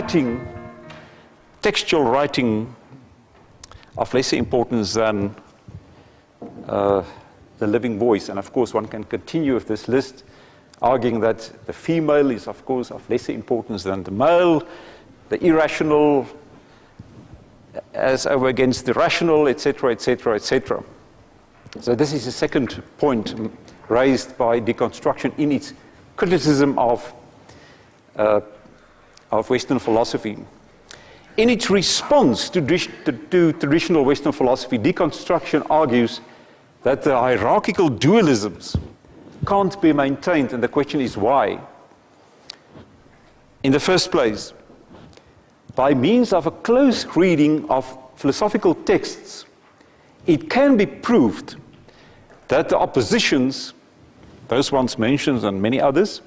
writing, textual writing, of lesser importance than the living voice. And of course, one can continue with this list, arguing that the female is, of course, of lesser importance than the male, the irrational as over against the rational, etc., etc., etc. So this is the second point raised by deconstruction in its criticism of Western philosophy. In its response to traditional Western philosophy, deconstruction argues that the hierarchical dualisms can't be maintained, and the question is why. In the first place, by means of a close reading of philosophical texts, it can be proved that the oppositions, those ones mentioned and many others,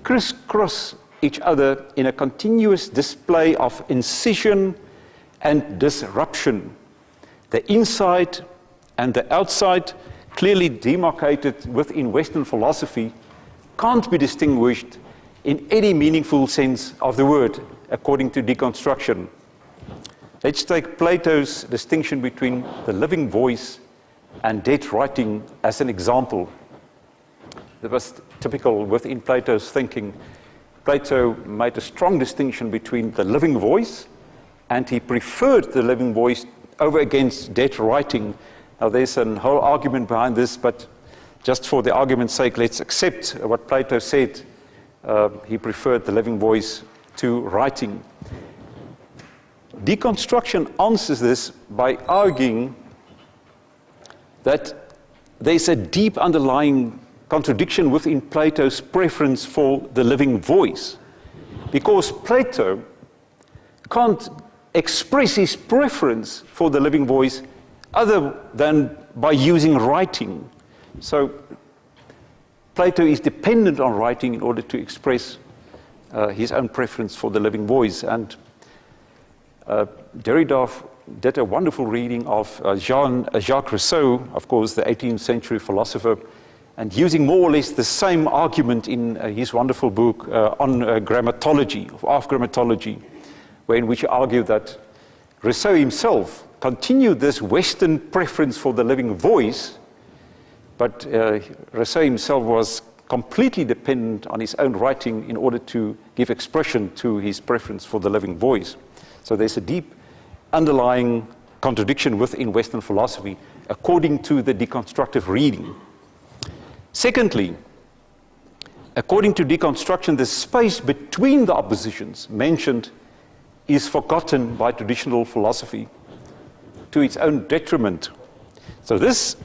crisscross each other in a continuous display of incision and disruption. The inside and the outside, clearly demarcated within Western philosophy, can't be distinguished in any meaningful sense of the word, according to deconstruction. Let's take Plato's distinction between the living voice and dead writing as an example. That was typical within Plato's thinking. Plato made a strong distinction between the living voice, and he preferred the living voice over against dead writing. Now there's a whole argument behind this, but just for the argument's sake, let's accept what Plato said. He preferred the living voice to writing. Deconstruction answers this by arguing that there's a deep underlying contradiction within Plato's preference for the living voice, because Plato can't express his preference for the living voice other than by using writing. So Plato is dependent on writing in order to express his own preference for the living voice. And Derrida did a wonderful reading of Jacques Rousseau, of course, the 18th century philosopher, and using more or less the same argument in his wonderful book on grammatology, of grammatology, in which he argued that Rousseau himself continued this Western preference for the living voice, but Rousseau himself was completely dependent on his own writing in order to give expression to his preference for the living voice. So there's a deep underlying contradiction within Western philosophy, according to the deconstructive reading. Secondly, according to deconstruction, the space between the oppositions mentioned is forgotten by traditional philosophy to its own detriment. So this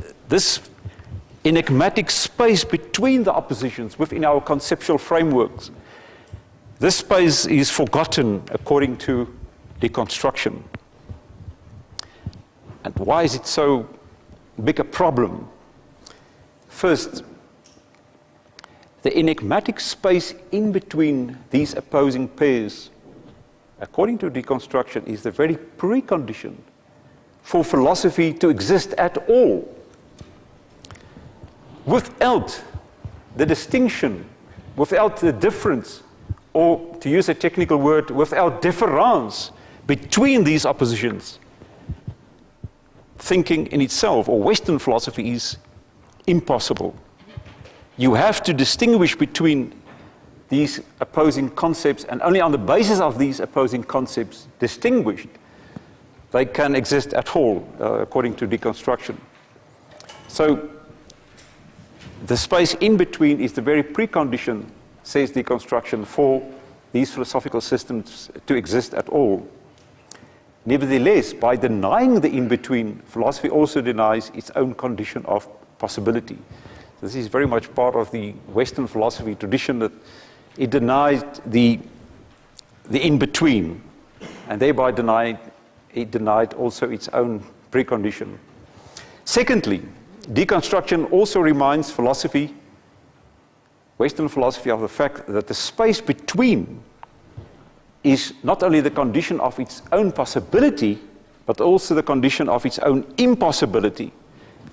enigmatic space between the oppositions within our conceptual frameworks, this space is forgotten according to deconstruction. And why is it so big a problem? First, the enigmatic space in between these opposing pairs, according to deconstruction, is the very precondition for philosophy to exist at all. Without the distinction, without the difference, or to use a technical word, without difference between these oppositions, thinking in itself, or Western philosophy, is impossible. You have to distinguish between these opposing concepts, and only on the basis of these opposing concepts distinguished, they can exist at all, according to deconstruction. So the space in between is the very precondition, says deconstruction, for these philosophical systems to exist at all. Nevertheless, by denying the in-between, philosophy also denies its own condition of possibility. This is very much part of the Western philosophy tradition, that it denied the in-between, and thereby it denied also its own precondition. Secondly, deconstruction also reminds philosophy, Western philosophy, of the fact that the space between is not only the condition of its own possibility, but also the condition of its own impossibility.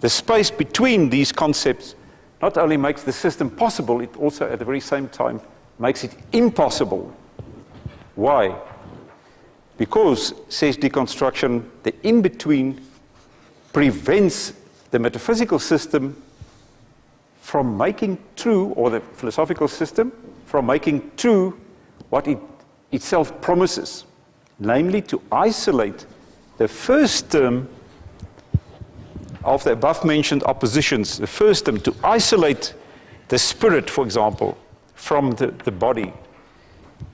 The space between these concepts not only makes the system possible, it also at the very same time makes it impossible. Why? Because, says deconstruction, the in-between prevents the metaphysical system from making true, or the philosophical system, from making true what it itself promises, namely to isolate the first term of the above-mentioned oppositions, the first term, to isolate the spirit, for example, from the body.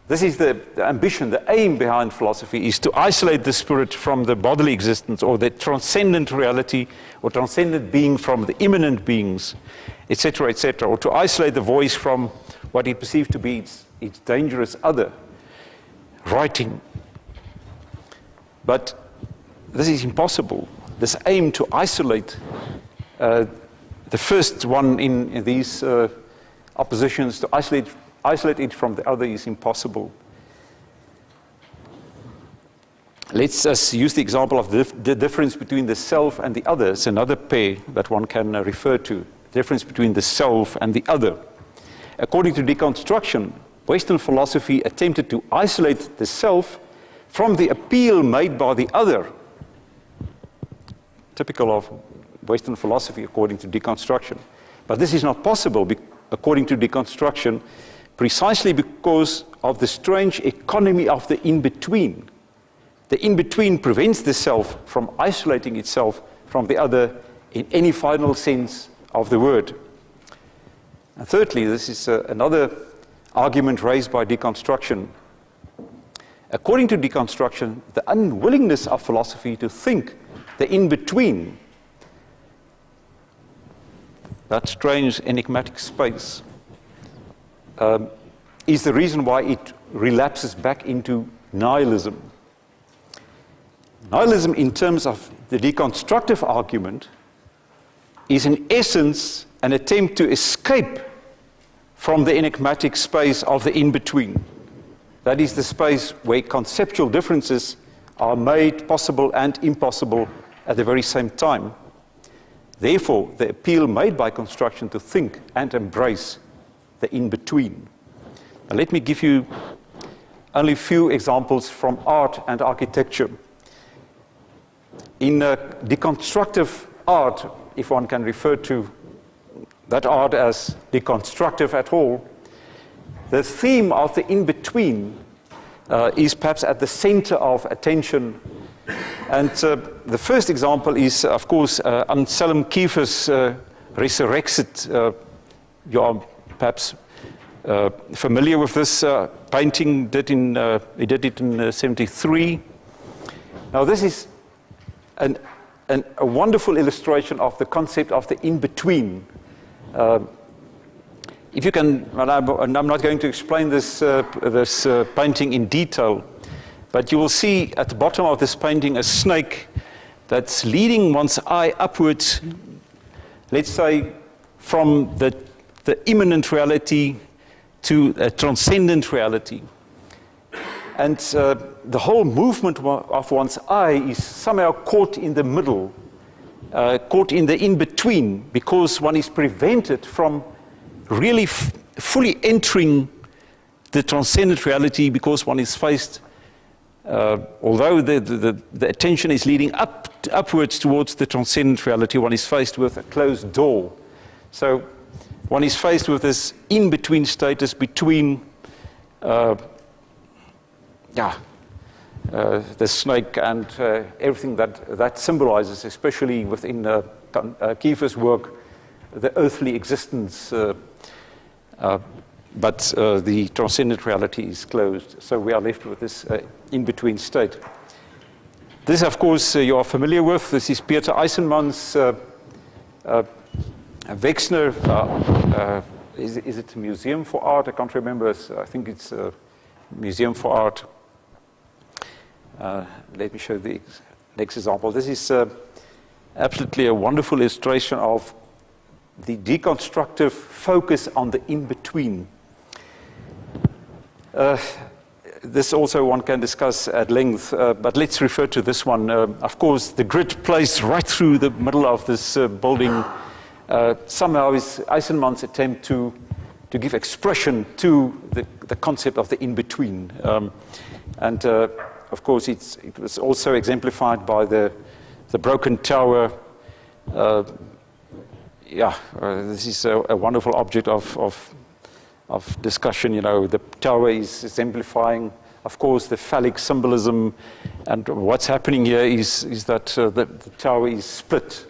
This is the ambition, the aim behind philosophy, is to isolate the spirit from the bodily existence, or the transcendent reality, or transcendent being from the immanent beings, etc., or to isolate the voice from what he perceived to be its dangerous other, writing. But this is impossible. This aim to isolate the first one in these oppositions, to isolate it from the other, is impossible. Let's just use the example of the difference between the self and the other. It's another pair that one can refer to. The difference between the self and the other. According to deconstruction, Western philosophy attempted to isolate the self from the appeal made by the other. Typical of Western philosophy, according to deconstruction. But this is not possible, according to deconstruction, precisely because of the strange economy of the in-between. The in-between prevents the self from isolating itself from the other in any final sense of the word. And thirdly, this is another argument raised by deconstruction. According to deconstruction, the unwillingness of philosophy to think the in-between, that strange enigmatic space, is the reason why it relapses back into nihilism. Nihilism, in terms of the deconstructive argument, is in essence an attempt to escape from the enigmatic space of the in-between. That is the space where conceptual differences are made possible and impossible at the very same time. Therefore, the appeal made by construction to think and embrace the in-between. Now, let me give you only a few examples from art and architecture. In deconstructive art, if one can refer to that art as deconstructive at all, the theme of the in-between is perhaps at the center of attention. And the first example is, of course, Anselm Kiefer's Resurrexit. You are perhaps familiar with this painting. He did it in 73. Now, this is a wonderful illustration of the concept of the in-between. If you can, well, I'm not going to explain this painting in detail, but you will see at the bottom of this painting a snake that's leading one's eye upwards, let's say, from the immanent reality to a transcendent reality. And the whole movement of one's eye is somehow caught in the middle, caught in the in-between, because one is prevented from really fully entering the transcendent reality, because one is faced, although the attention is leading upwards towards the transcendent reality, one is faced with a closed door. So one is faced with this in-between status between the snake and everything that symbolizes, especially within Kiefer's work, the earthly existence, but the transcendent reality is closed. So we are left with this in-between state. This, of course, you are familiar with. This is Peter Eisenman's Wexner. Is it a museum for art? I can't remember. I think it's a museum for art. Let me show the next example. This is absolutely a wonderful illustration of the deconstructive focus on the in-between. This also one can discuss at length, but let's refer to this one. Of course, the grid plays right through the middle of this building. Somehow is Eisenman's attempt to give expression to the concept of the in-between. And of course, it was also exemplified by the broken tower. This is a wonderful object of discussion. You know, the tower is exemplifying, of course, the phallic symbolism, and what's happening here is that the tower is split,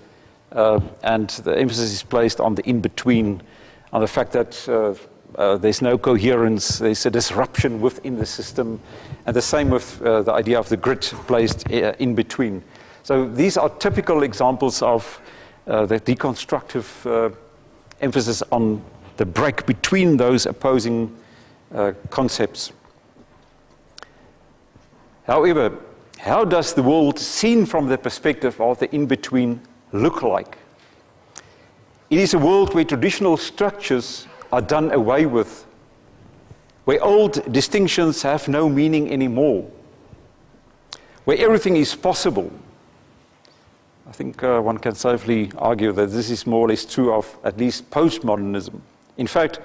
and the emphasis is placed on the in-between, on the fact that there's no coherence, there's a disruption within the system, and the same with the idea of the grid placed in between. So these are typical examples of the deconstructive emphasis on the break between those opposing concepts. However, how does the world seen from the perspective of the in-between look like? It is a world where traditional structures are done away with, where old distinctions have no meaning anymore, where everything is possible. I think one can safely argue that this is more or less true of at least postmodernism. In fact,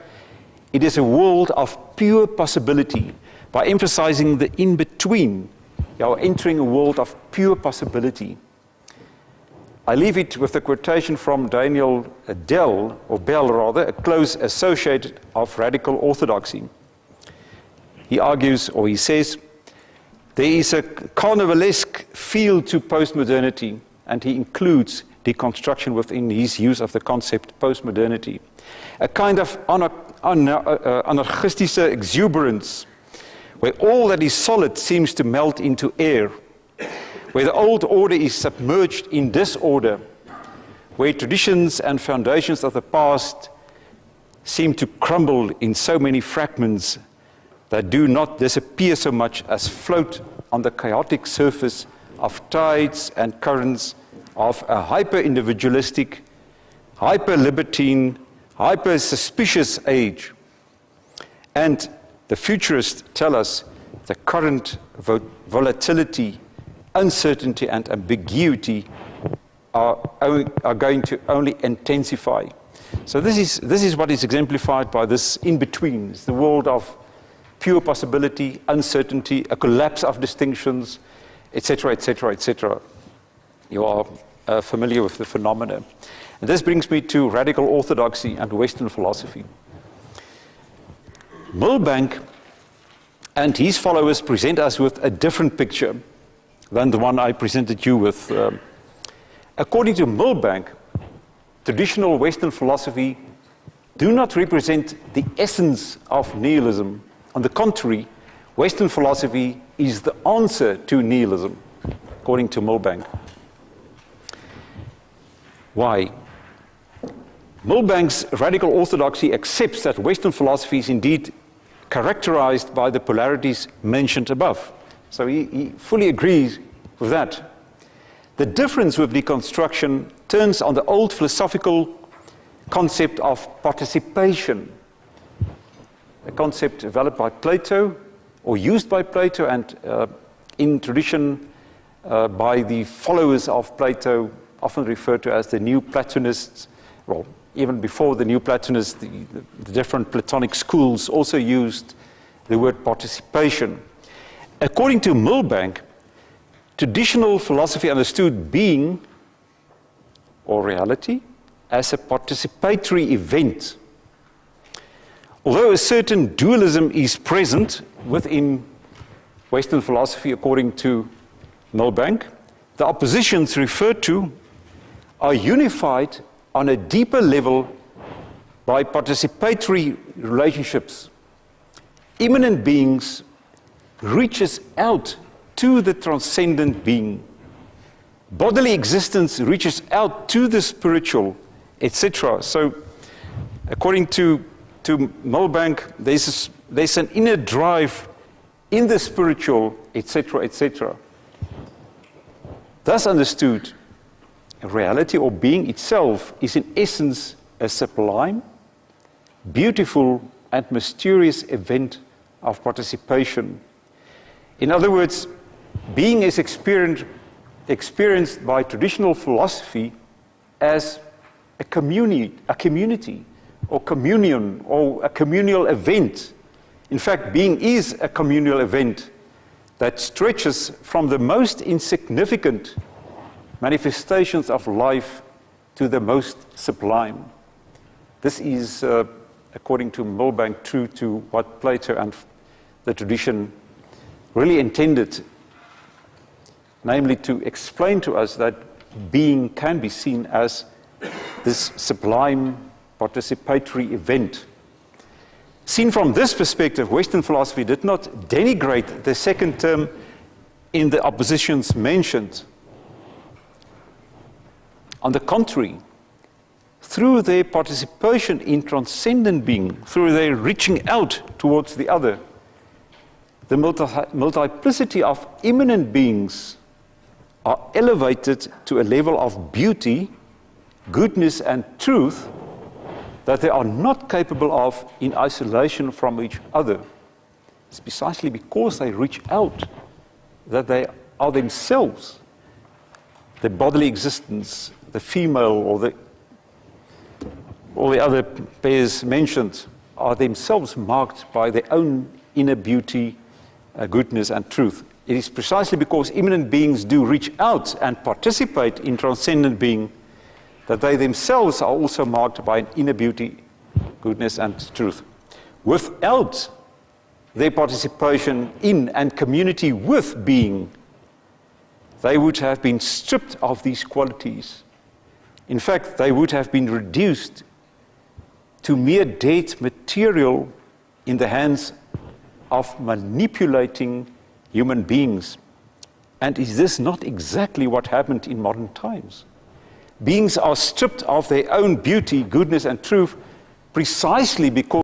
it is a world of pure possibility. By emphasizing the in-between, you are entering a world of pure possibility. I leave it with a quotation from Daniel Bell, a close associate of radical orthodoxy. He argues, or he says, there is a carnivalesque feel to postmodernity, and he includes deconstruction within his use of the concept postmodernity. A kind of anarchistische exuberance, where all that is solid seems to melt into air, where the old order is submerged in disorder, where traditions and foundations of the past seem to crumble in so many fragments that do not disappear so much as float on the chaotic surface of tides and currents of a hyper-individualistic, hyper-libertine, hyper-suspicious age. And the futurists tell us the current volatility, uncertainty, and ambiguity are going to only intensify. So this is what is exemplified by this in-between. It's the world of pure possibility, uncertainty, a collapse of distinctions, etc., etc., etc. You are familiar with the phenomena. And this brings me to radical orthodoxy and Western philosophy. Milbank and his followers present us with a different picture than the one I presented you with. According to Milbank, traditional Western philosophy do not represent the essence of nihilism. On the contrary, Western philosophy is the answer to nihilism, according to Milbank. Why? Milbank's radical orthodoxy accepts that Western philosophy is indeed characterized by the polarities mentioned above. So he fully agrees with that. The difference with deconstruction turns on the old philosophical concept of participation, a concept developed by Plato, or used by Plato, and in tradition by the followers of Plato, often referred to as the New Platonists. Well, even before the New Platonists, the different Platonic schools also used the word participation. According to Milbank, traditional philosophy understood being, or reality, as a participatory event. Although a certain dualism is present within Western philosophy, according to Milbank, the oppositions referred to are unified on a deeper level by participatory relationships. Immanent beings reaches out to the transcendent being. Bodily existence reaches out to the spiritual, etc. So, according to Milbank, there's an inner drive in the spiritual, etc., etc. Thus understood, reality or being itself is in essence a sublime, beautiful, and mysterious event of participation. In other words, being is experienced by traditional philosophy as a community, or communion, or a communal event. In fact, being is a communal event. that stretches from the most insignificant manifestations of life to the most sublime. This is, according to Milbank, true to what Plato and the tradition really intended, namely to explain to us that being can be seen as this sublime participatory event. Seen from this perspective, Western philosophy did not denigrate the second term in the oppositions mentioned. On the contrary, through their participation in transcendent being, through their reaching out towards the other, the multiplicity of immanent beings are elevated to a level of beauty, goodness, and truth that they are not capable of in isolation from each other. It's precisely because they reach out that they are themselves, the bodily existence, the female or all the other pairs mentioned, are themselves marked by their own inner beauty, goodness, and truth. It is precisely because immanent beings do reach out and participate in transcendent being that they themselves are also marked by an inner beauty, goodness, and truth. Without their participation in and community with being, they would have been stripped of these qualities. In fact, they would have been reduced to mere dead material in the hands of manipulating human beings. And is this not exactly what happened in modern times? Beings are stripped of their own beauty, goodness, and truth precisely because